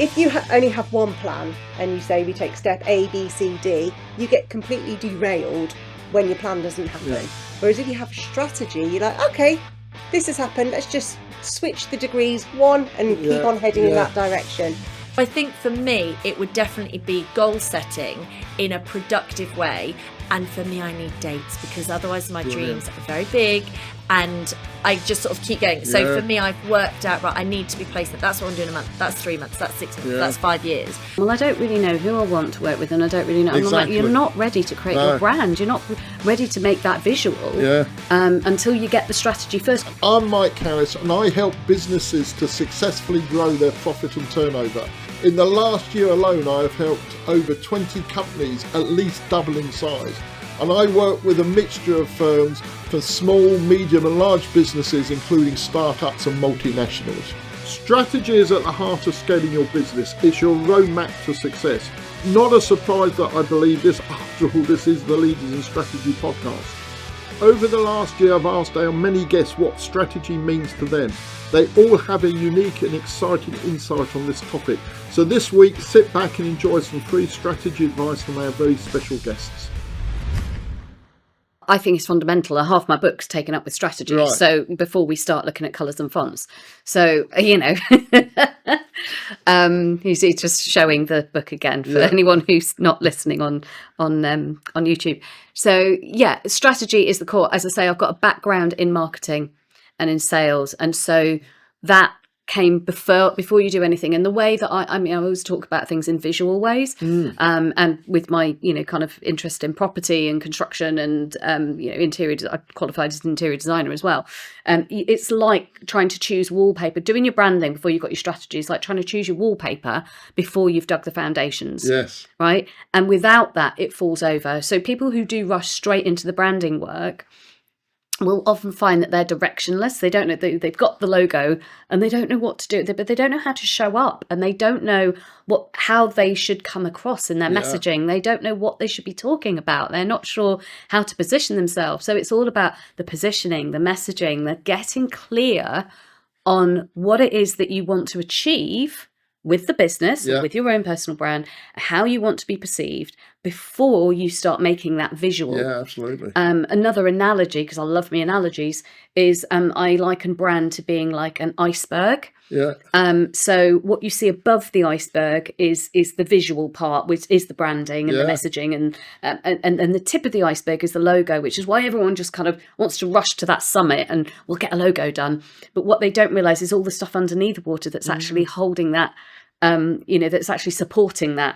if you only have one plan and you say we take step A, B, C, D, you get completely derailed when your plan doesn't happen. Yeah. Whereas if you have a strategy, you're like, okay, this has happened, let's just switch the degrees one and keep on heading in that direction. I think for me, it would definitely be goal setting in a productive way. And for me, I need dates, because otherwise my dreams are very big and I just sort of keep going. So for me, I've worked out, right, I need to be placed. That's what I'm doing a month. That's 3 months. That's 6 months. That's 5 years. Well, I don't really know who I want to work with, and I don't really know. Exactly. I'm like, you're not ready to create your brand. You're not ready to make that visual until you get the strategy first. I'm Mike Harris, and I help businesses to successfully grow their profit and turnover. In the last year alone, I have helped over 20 companies at least double in size. And I work with a mixture of firms for small, medium and large businesses, including startups and multinationals. Strategy is at the heart of scaling your business. It's your roadmap to success. Not a surprise that I believe this. After all, this is the Leaders in Strategy podcast. Over the last year, I've asked our many guests what strategy means to them. They all have a unique and exciting insight on this topic. So this week, sit back and enjoy some free strategy advice from our very special guests. I think it's fundamental. Half my book's taken up with strategy. Right. So before we start looking at colours and fonts. So, you know, he's just showing the book again for anyone who's not listening on YouTube. So, yeah, strategy is the core. As I say, I've got a background in marketing and in sales. And so that came before you do anything. And the way that I always talk about things in visual ways, and with my, kind of interest in property and construction and, interior, I qualified as an interior designer as well. It's like trying to choose wallpaper, doing your branding before you've got your strategy is like trying to choose your wallpaper before you've dug the foundations. Yes. Right. And without that, it falls over. So people who do rush straight into the branding work will often find that they're directionless. They don't know, they've got the logo and they don't know what to do, but they don't know how to show up, and they don't know how they should come across in their messaging. They don't know what they should be talking about. They're not sure how to position themselves. So it's all about the positioning, the messaging, the getting clear on what it is that you want to achieve with the business, with your own personal brand, how you want to be perceived before you start making that visual. Yeah, absolutely. Another analogy, because I love me analogies, is I liken brand to being like an iceberg. Yeah. So what you see above the iceberg is the visual part, which is the branding and the messaging, and the tip of the iceberg is the logo, which is why everyone just kind of wants to rush to that summit and we'll get a logo done. But what they don't realize is all the stuff underneath the water that's actually holding that, that's actually supporting that.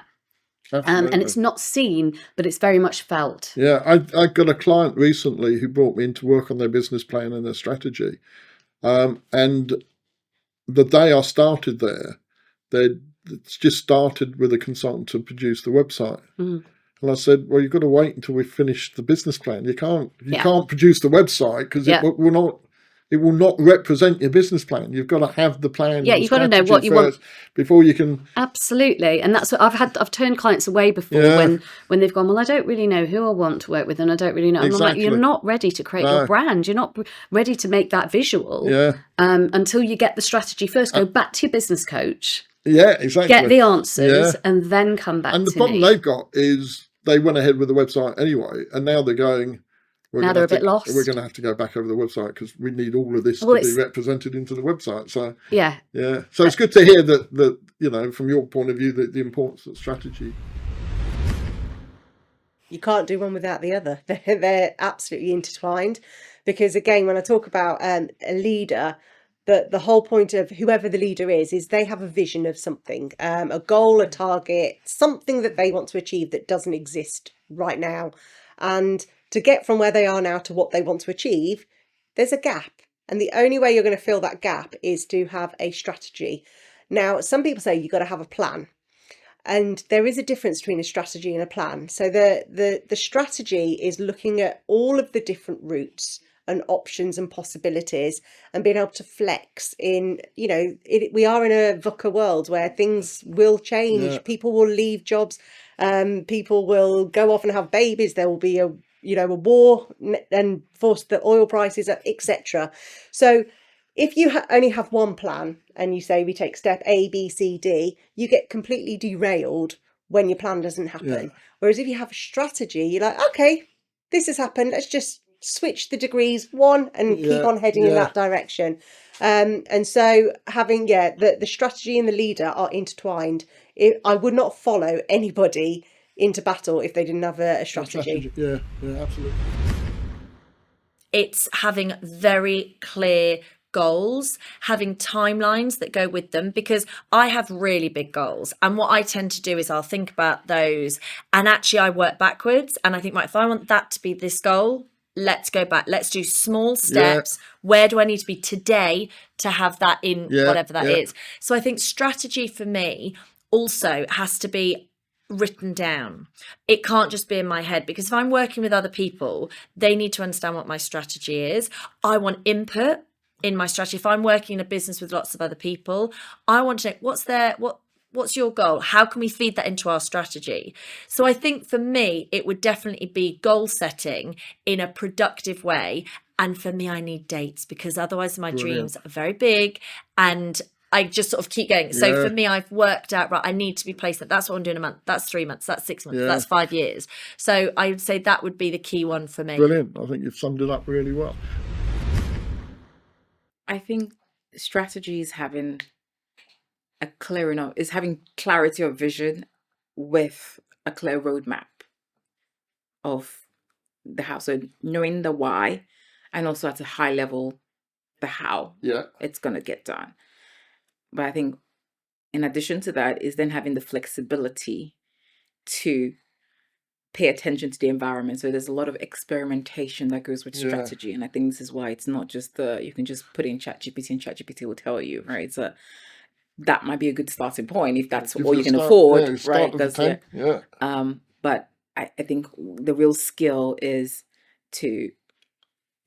And it's not seen, but it's very much felt. Yeah, I got a client recently who brought me in to work on their business plan and their strategy. And the day I started there, they'd just started with a consultant to produce the website. And I said, well, you've got to wait until we finish the business plan. You can't produce the website because it will not represent your business plan. You've got to have the plan. Yeah, you've got to know what you want before you can. Absolutely, and that's what I've turned clients away before when they've gone, well, I don't really know who I want to work with, and I don't really know. And I'm like, you're not ready to create your brand. You're not ready to make that visual. Until you get the strategy first. Go back to your business coach. Yeah, exactly. Get the answers and then come back. And the problem they've got is they went ahead with the website anyway, and now they're going. Now they're a bit lost. We're going to have to go back over the website because we need all of this to be represented into the website. So So it's good to hear that from your point of view, the importance of strategy. You can't do one without the other. They're absolutely intertwined. Because again, when I talk about a leader, the whole point of whoever the leader is they have a vision of something, a goal, a target, something that they want to achieve that doesn't exist right now. And to get from where they are now to what they want to achieve, there's a gap. And the only way you're going to fill that gap is to have a strategy. Now, some people say you've got to have a plan. And there is a difference between a strategy and a plan. So the strategy is looking at all of the different routes and options and possibilities and being able to flex in, we are in a VUCA world where things will change. People will leave jobs. People will go off and have babies. There will be a war and force the oil prices up, etc. So if you only have one plan and you say we take step A, B, C, D, you get completely derailed when your plan doesn't happen. Yeah. Whereas if you have a strategy, you're like, okay, this has happened. Let's just switch the degrees one and keep on heading in that direction. And so having the strategy and the leader are intertwined. I would not follow anybody into battle if they didn't have a strategy. Yeah, absolutely. It's having very clear goals, having timelines that go with them, because I have really big goals. And what I tend to do is I'll think about those and actually I work backwards. And I think, right, if I want that to be this goal, let's go back. Let's do small steps. Where do I need to be today to have that in whatever that is? So I think strategy for me also has to be written down. It can't just be in my head, because if I'm working with other people, they need to understand what my strategy is. I want input in my strategy. If I'm working in a business with lots of other people, I want to know what's your goal? How can we feed that into our strategy? So I think for me, it would definitely be goal setting in a productive way. And for me, I need dates, because otherwise my dreams are very big and I just sort of keep going. So for me, I've worked out, right, I need to be placed at, that's what I'm doing a month, that's 3 months, that's 6 months, that's 5 years. So I would say that would be the key one for me. Brilliant. I think you've summed it up really well. I think strategy is having having clarity of vision with a clear roadmap of the how. So knowing the why, and also at a high level, the how it's going to get done. But I think in addition to that is then having the flexibility to pay attention to the environment. So there's a lot of experimentation that goes with strategy. And I think this is why it's not just you can just put in ChatGPT and ChatGPT will tell you, right? So that might be a good starting point if that's all you can afford, right? But I think the real skill is to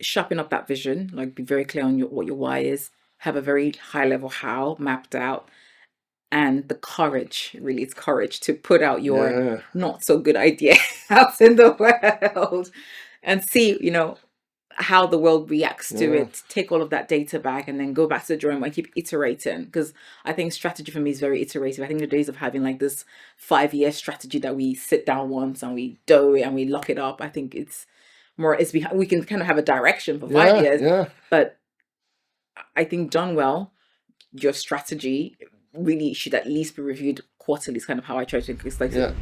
sharpen up that vision, like be very clear on what your why is, have a very high level how mapped out, and the courage, really it's courage to put out your not so good idea out in the world and see, how the world reacts to it, take all of that data back and then go back to the drawing board and keep iterating. Because I think strategy for me is very iterative. I think the days of having like this 5-year strategy that we sit down once and we do it and we lock it up, I think it's more, we can kind of have a direction for 5 years, but I think done well, your strategy really should at least be reviewed quarterly. Is kind of how I try to explain it.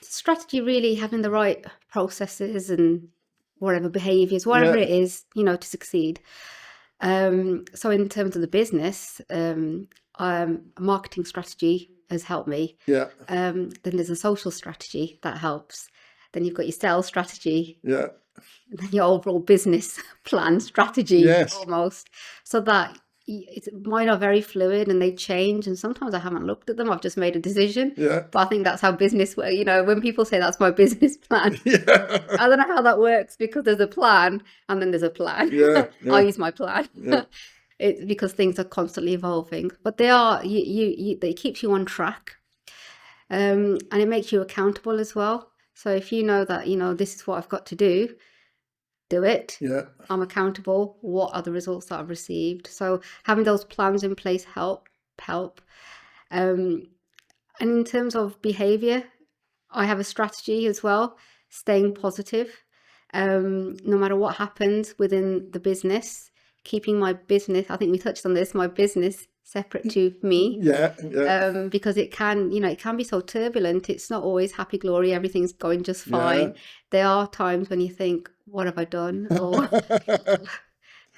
Strategy, really having the right processes and whatever behaviors, whatever it is, to succeed. So in terms of the business, marketing strategy has helped me. Then there's a social strategy that helps. Then you've got your sales strategy. And then your overall business plan strategy almost. So that mine are very fluid and they change, and sometimes I haven't looked at them, I've just made a decision. But I think that's how business works. When people say that's my business plan, I don't know how that works, because there's a plan and then there's a plan. I use my plan. It's because things are constantly evolving, but they are it keeps you on track, and it makes you accountable as well. So if you know that this is what I've got to do it. I'm accountable. What are the results that I've received? So having those plans in place help. And in terms of behavior, I have a strategy as well, staying positive. No matter what happens within the business, keeping my business, I think we touched on this, my business separate to me. Because it can be so turbulent. It's not always happy glory, everything's going just fine. There are times when you think, what have I done? Or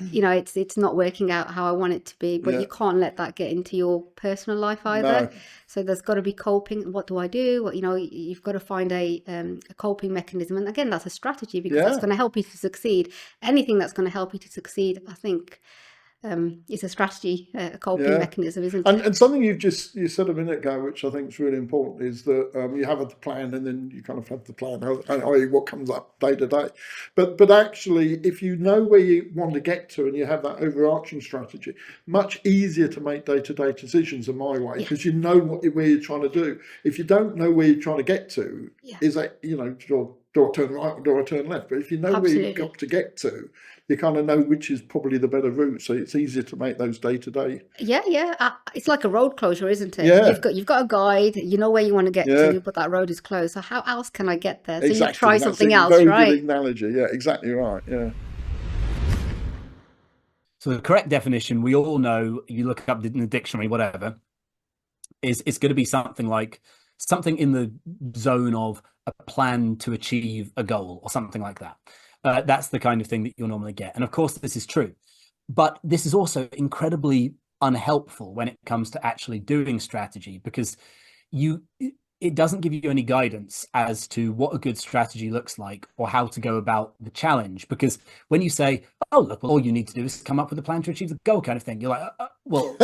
it's not working out how I want it to be, but you can't let that get into your personal life either. So there's got to be coping. What do I do? You've got to find a coping mechanism, and again, that's a strategy, because that's going to help you to succeed. Anything that's going to help you to succeed, I think, it's a strategy, a coping mechanism, isn't it? And something you said a minute ago, which I think is really important, is that you have the plan, and then you kind of have the plan, i.e. what comes up day to day. But actually, if you know where you want to get to and you have that overarching strategy, much easier to make day-to-day decisions in my way, because you know where you're trying to do. If you don't know where you're trying to get to, is that, you're do I turn right or do I turn left? But if you know where you've got to get to, you kind of know which is probably the better route. So it's easier to make those day to day. Yeah. It's like a road closure, isn't it? Yeah. You've got a guide. You know where you want to get Yeah. to, but that road is closed. So how else can I get there? So Exactly. you try That's something a else, very right? good analogy. Yeah, exactly right. Yeah. So the correct definition, we all know, you look up in the dictionary, whatever, is it's going to be something like something in the zone of a plan to achieve a goal or something like that. That's the kind of thing that you'll normally get. And of course, this is true. But this is also incredibly unhelpful when it comes to actually doing strategy, because it doesn't give you any guidance as to what a good strategy looks like or how to go about the challenge. Because when you say, oh, look, well, all you need to do is come up with a plan to achieve the goal kind of thing, you're like, well,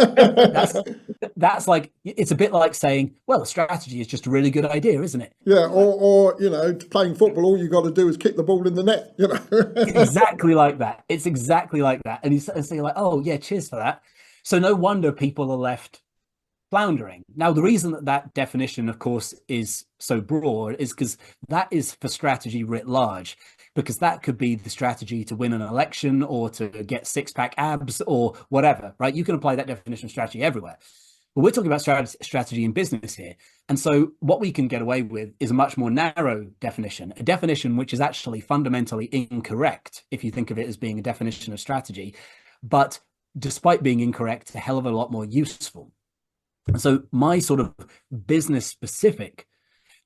that's like, it's a bit like saying, well, a strategy is just a really good idea, isn't it? Yeah, or playing football, all you got to do is kick the ball in the net, Exactly like that. It's exactly like that. And you're like, oh, yeah, cheers for that. So no wonder people are left floundering. Now, the reason that definition, of course, is so broad is because that is for strategy writ large, because that could be the strategy to win an election or to get six-pack abs or whatever, right? You can apply that definition of strategy everywhere. But we're talking about strategy in business here. And so what we can get away with is a much more narrow definition, a definition which is actually fundamentally incorrect if you think of it as being a definition of strategy, but despite being incorrect, a hell of a lot more useful. So my sort of business specific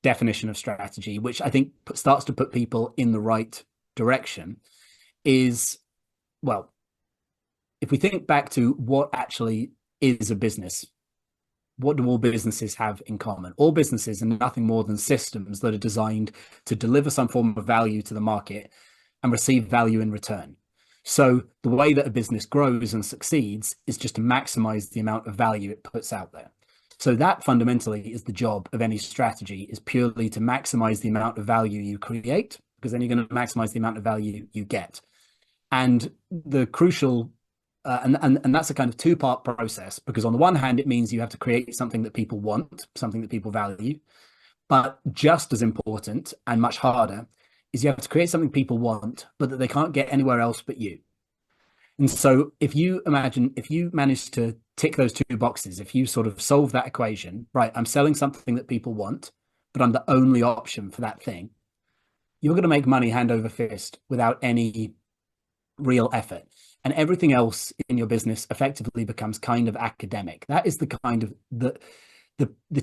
definition of strategy, which I think starts to put people in the right direction, is, well, if we think back to what actually is a business, what do all businesses have in common? All businesses are nothing more than systems that are designed to deliver some form of value to the market and receive value in return. So the way that a business grows and succeeds is just to maximize the amount of value it puts out there. So that fundamentally is the job of any strategy, is purely to maximize the amount of value you create, because then you're going to maximize the amount of value you get. And the crucial, and that's a kind of two-part process, because on the one hand, it means you have to create something that people want, something that people value. But just as important and much harder is you have to create something people want, but that they can't get anywhere else but you. And so if you manage to tick those two boxes, if you sort of solve that equation, right, I'm selling something that people want, but I'm the only option for that thing, you're going to make money hand over fist without any real effort. And everything else in your business effectively becomes kind of academic. That is the kind of the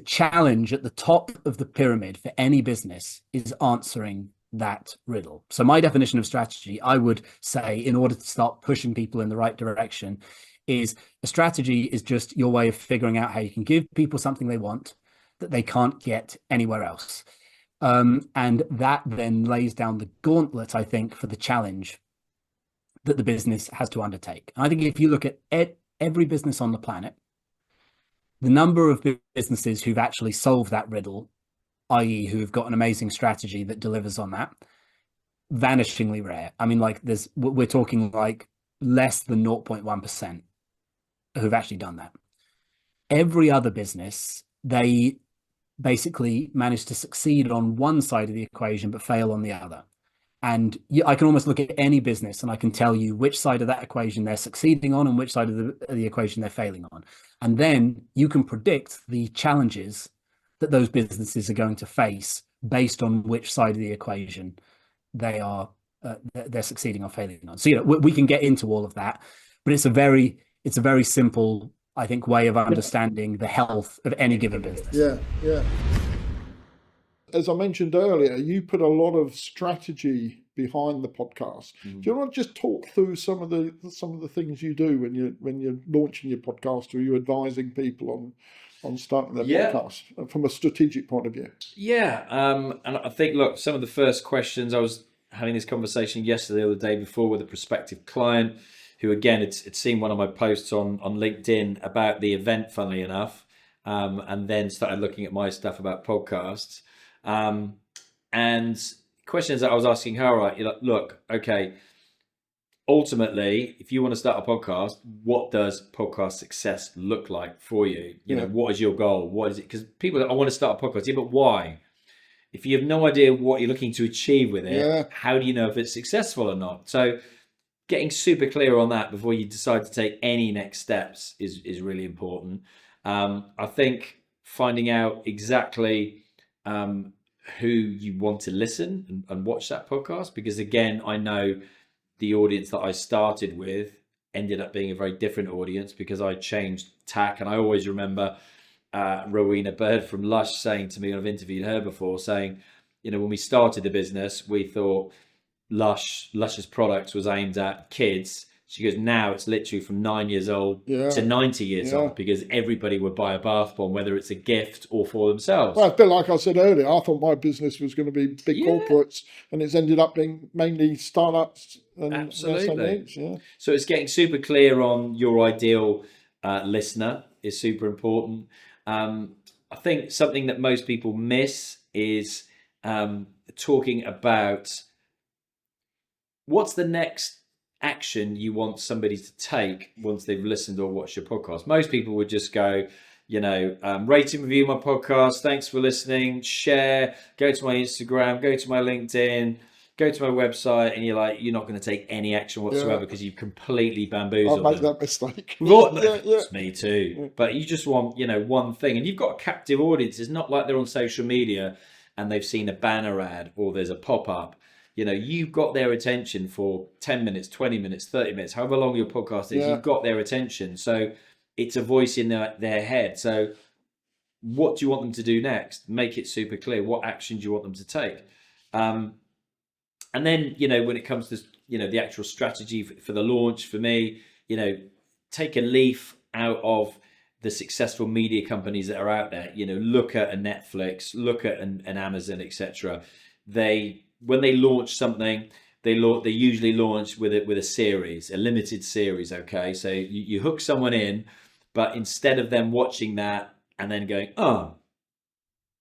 challenge at the top of the pyramid for any business, is answering that riddle. So my definition of strategy, I would say, in order to start pushing people in the right direction, is a strategy is just your way of figuring out how you can give people something they want that they can't get anywhere else. And that then lays down the gauntlet, I think, for the challenge that the business has to undertake. And I think if you look at every business on the planet, the number of businesses who've actually solved that riddle, i.e. who have got an amazing strategy that delivers on that, vanishingly rare. I mean, like we're talking like less than 0.1% who've actually done that. Every other business, they basically manage to succeed on one side of the equation, but fail on the other. And I can almost look at any business and I can tell you which side of that equation they're succeeding on and which side of the equation they're failing on. And then you can predict the challenges that those businesses are going to face based on which side of the equation they are they're succeeding or failing on. So we can get into all of that, but it's a very simple, I think, way of understanding the health of any given business. Yeah. As I mentioned earlier, you put a lot of strategy behind the podcast. Do you want to just talk through some of the things you do when you're launching your podcast, or you're advising people on starting their podcast from a strategic point of view? Yeah, and I think, look, some of the first questions, I was having this conversation yesterday or the day before with a prospective client who, again, had seen one of my posts on LinkedIn about the event, funnily enough, and then started looking at my stuff about podcasts. And questions that I was asking her, right, you're like, look, okay, ultimately, if you want to start a podcast, what does podcast success look like for you? You know, what is your goal? What is it? Because people, I want to start a podcast. Yeah, but why? if you have no idea what you're looking to achieve with it, Yeah. how do you know if it's successful or not? So getting super clear on that before you decide to take any next steps is really important. I think finding out exactly who you want to listen and watch that podcast, because again, I know the audience that I started with ended up being a very different audience because I changed tack. And I always remember Rowena Bird from Lush saying to me, and I've interviewed her before, saying, you know, when we started the business, we thought Lush's products was aimed at kids. She goes, now it's literally from 9 years old to 90 years old, because everybody would buy a bath bomb, whether it's a gift or for themselves. Well, a bit like I said earlier, I thought my business was going to be big corporates, and it's ended up being mainly startups and Absolutely. SMEs. So it's getting super clear on your ideal listener is super important. I think something that most people miss is talking about what's the next action you want somebody to take once they've listened or watched your podcast. Most people would just go, you know, rate and review my podcast, thanks for listening, share, go to my Instagram, go to my LinkedIn, go to my website, and you're not going to take any action whatsoever because you've completely bamboozled I've made them. that mistake. It's me too. But you just want, one thing, and you've got a captive audience. It's not like they're on social media and they've seen a banner ad or there's a pop-up. You've got their attention for 10 minutes, 20 minutes, 30 minutes, however long your podcast is, you've got their attention. So it's a voice in their head. So what do you want them to do next? Make it super clear. What action do you want them to take? And then, when it comes to, the actual strategy for the launch, for me, take a leaf out of the successful media companies that are out there. Look at a Netflix, look at an Amazon, etc. When they launch something, they usually launch with a series, a limited series. Okay, so you hook someone in, but instead of them watching that and then going, oh,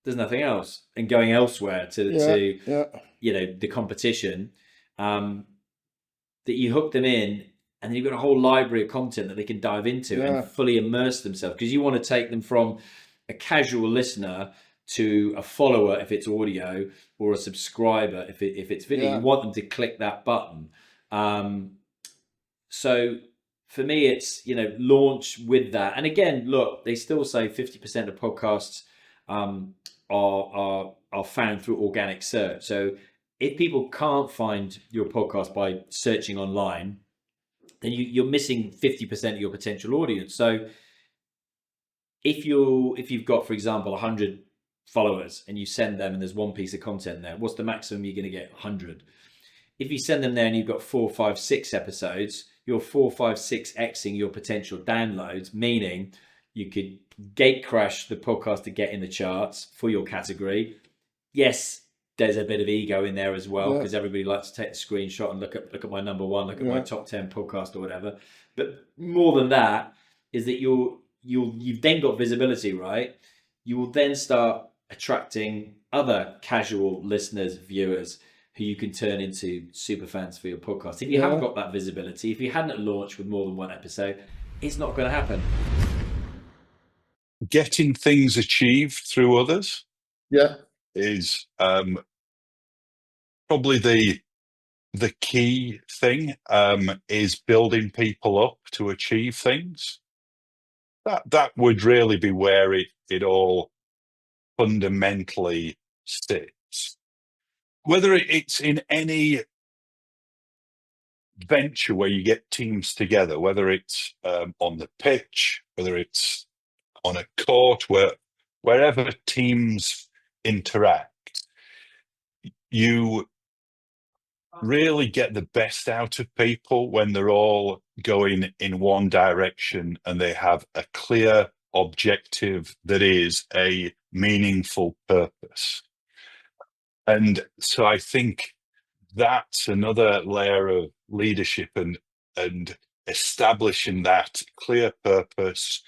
there's nothing else, and going elsewhere to the competition, that you hook them in, and then you've got a whole library of content that they can dive into and fully immerse themselves, because you want to take them from a casual listener to a follower if it's audio, or a subscriber if it's video. You want them to click that button. So for me, it's launch with that. And again, look, they still say 50% of podcasts are found through organic search. So if people can't find your podcast by searching online, then you're missing 50% of your potential audience. So if you've got, for example, 100 followers and you send them and there's one piece of content there, what's the maximum you're going to get? 100. If you send them there and you've got 4, 5, 6 episodes, you're 4, 5, 6xing your potential downloads, meaning you could gate crash the podcast to get in the charts for your category. Yes, there's a bit of ego in there as well, because everybody likes to take the screenshot and look at my number one, look at my top 10 podcast or whatever. But more than that is that you've then got visibility, right? You will then start attracting other casual listeners, viewers, who you can turn into super fans for your podcast. If you haven't got that visibility, if you hadn't launched with more than one episode, it's not going to happen. Getting things achieved through others is probably the key thing, is building people up to achieve things. That would really be where it all fundamentally sits. Whether it's in any venture where you get teams together, whether it's on the pitch, whether it's on a court, wherever teams interact, you really get the best out of people when they're all going in one direction and they have a clear objective that is a meaningful purpose. And so I think that's another layer of leadership and establishing that clear purpose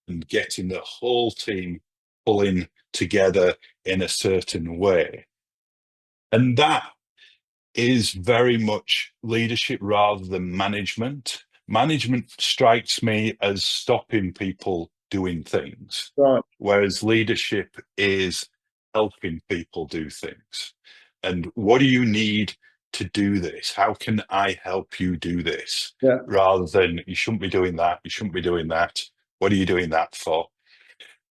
and getting the whole team pulling together in a certain way. And that is very much leadership rather than management. Management strikes me as stopping people doing things, whereas leadership is helping people do things. And what do you need to do this? How can I help you do this? Yeah. Rather than, you shouldn't be doing that, you shouldn't be doing that. What are you doing that for?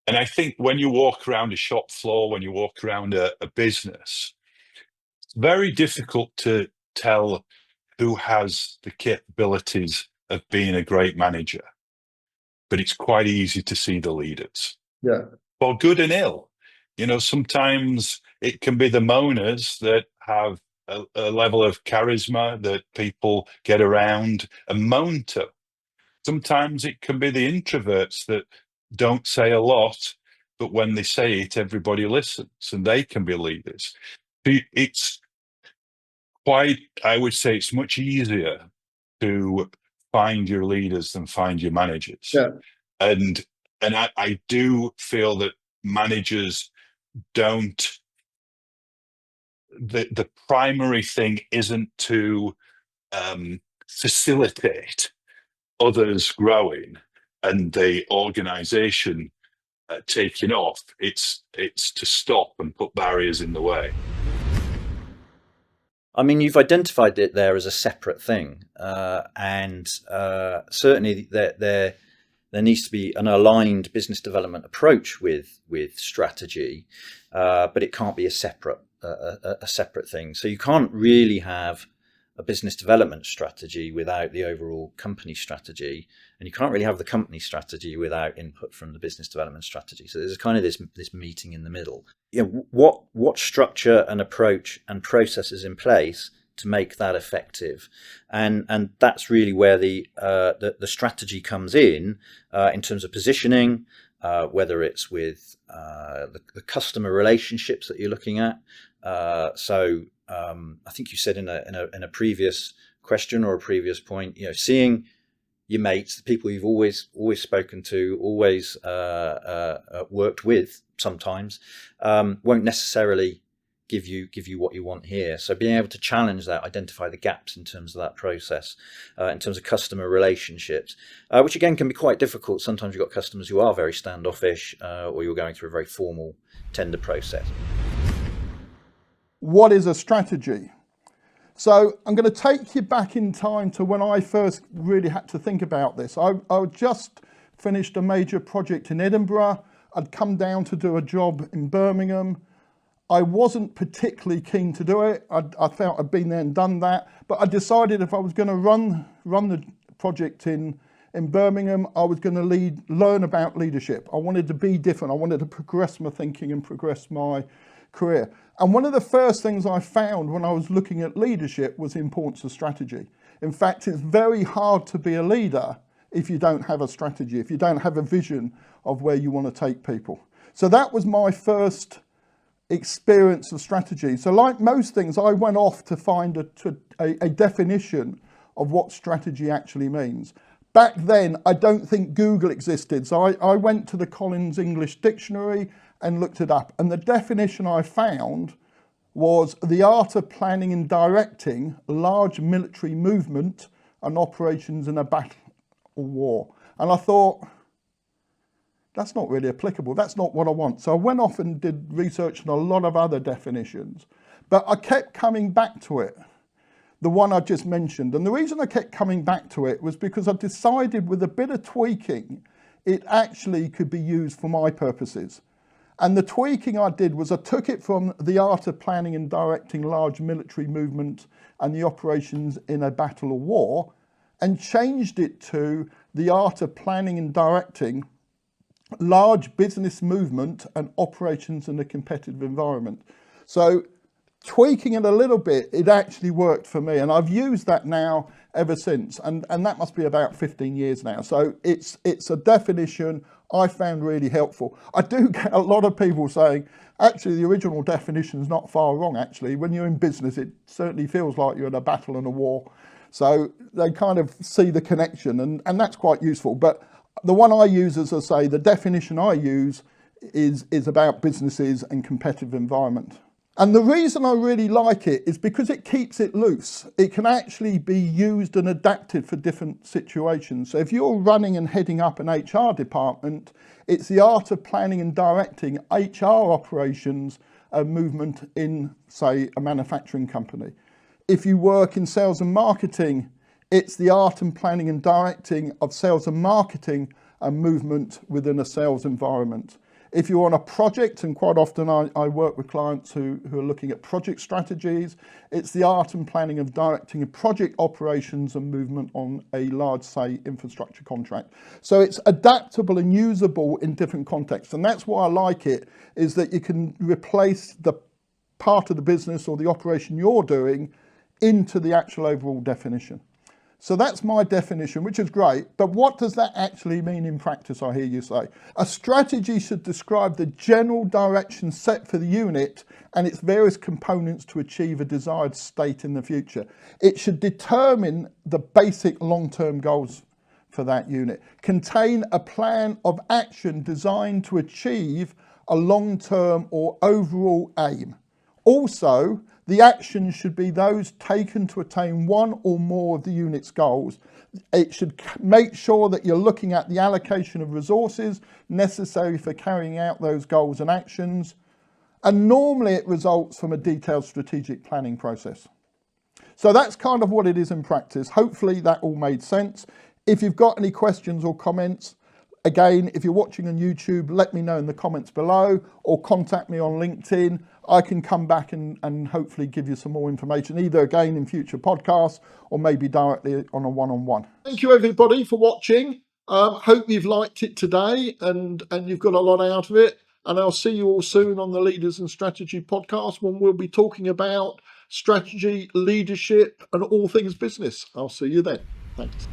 And I think when you walk around a shop floor, when you walk around a business, it's very difficult to tell who has the capabilities of being a great manager. But it's quite easy to see the leaders. Yeah. For good and ill. You know, sometimes it can be the moaners that have a level of charisma that people get around and moan to. Sometimes it can be the introverts that don't say a lot, but when they say it, everybody listens, and they can be leaders. It's quite, I would say, it's much easier to find your leaders than find your managers. Yeah. And I do feel that managers don't, the primary thing isn't to facilitate others growing and the organization taking off. It's to stop and put barriers in the way. I mean, you've identified it there as a separate thing, and certainly there needs to be an aligned business development approach with strategy, but it can't be a separate thing. So you can't really have a business development strategy without the overall company strategy, and you can't really have the company strategy without input from the business development strategy. So there's kind of this meeting in the middle. You know, what structure and approach and processes in place to make that effective, and that's really where the strategy comes in terms of positioning, whether it's with the customer relationships that you're looking at. I think you said in a previous question or a previous point, you know, seeing your mates, the people you've always spoken to, always worked with, sometimes won't necessarily give you what you want here. So being able to challenge that, identify the gaps in terms of that process, in terms of customer relationships, which again can be quite difficult. Sometimes you've got customers who are very standoffish, or you're going through a very formal tender process. What is a strategy? So I'm going to take you back in time to when I first really had to think about this. I just finished a major project in Edinburgh. I'd come down to do a job in Birmingham. I wasn't particularly keen to do it. I felt I'd been there and done that, but I decided if I was going to run the project in Birmingham, I was going to learn about leadership. I wanted to be different. I wanted to progress my thinking and progress my career. And one of the first things I found when I was looking at leadership was the importance of strategy. In fact, it's very hard to be a leader if you don't have a strategy, if you don't have a vision of where you want to take people. So that was my first experience of strategy. So like most things, I went off to find a definition of what strategy actually means. Back then, I don't think Google existed. So I went to the Collins English Dictionary and looked it up. And the definition I found was the art of planning and directing large military movement and operations in a battle or war. And I thought, that's not really applicable. That's not what I want. So I went off and did research on a lot of other definitions, but I kept coming back to it, the one I just mentioned. And the reason I kept coming back to it was because I decided with a bit of tweaking, it actually could be used for my purposes. And the tweaking I did was I took it from the art of planning and directing large military movement and the operations in a battle or war, and changed it to the art of planning and directing large business movement and operations in a competitive environment. So tweaking it a little bit, it actually worked for me, and I've used that now ever since, and that must be about 15 years now. So it's a definition I found really helpful. I do get a lot of people saying, actually the original definition is not far wrong. Actually, when you're in business, it certainly feels like you're in a battle and a war. So they kind of see the connection, and that's quite useful. But the one I use, as I say, the definition I use is about businesses and competitive environment. And the reason I really like it is because it keeps it loose. It can actually be used and adapted for different situations. So if you're running and heading up an HR department, it's the art of planning and directing HR operations movement in, say, a manufacturing company. If you work in sales and marketing, it's the art and planning and directing of sales and marketing movement within a sales environment. If you're on a project, and quite often I work with clients who are looking at project strategies, it's the art and planning of directing project operations and movement on a large, say, infrastructure contract. So it's adaptable and usable in different contexts. And that's why I like it, is that you can replace the part of the business or the operation you're doing into the actual overall definition. So that's my definition, which is great. But what does that actually mean in practice, I hear you say? A strategy should describe the general direction set for the unit and its various components to achieve a desired state in the future. It should determine the basic long-term goals for that unit, contain a plan of action designed to achieve a long-term or overall aim. Also, the actions should be those taken to attain one or more of the unit's goals. It should make sure that you're looking at the allocation of resources necessary for carrying out those goals and actions. And normally it results from a detailed strategic planning process. So that's kind of what it is in practice. Hopefully that all made sense. If you've got any questions or comments, again, if you're watching on YouTube, let me know in the comments below or contact me on LinkedIn. I can come back and hopefully give you some more information, either again in future podcasts or maybe directly on a one-on-one. Thank you everybody for watching. Hope you've liked it today and you've got a lot out of it. And I'll see you all soon on the Leaders and Strategy podcast, when we'll be talking about strategy, leadership and all things business. I'll see you then. Thanks.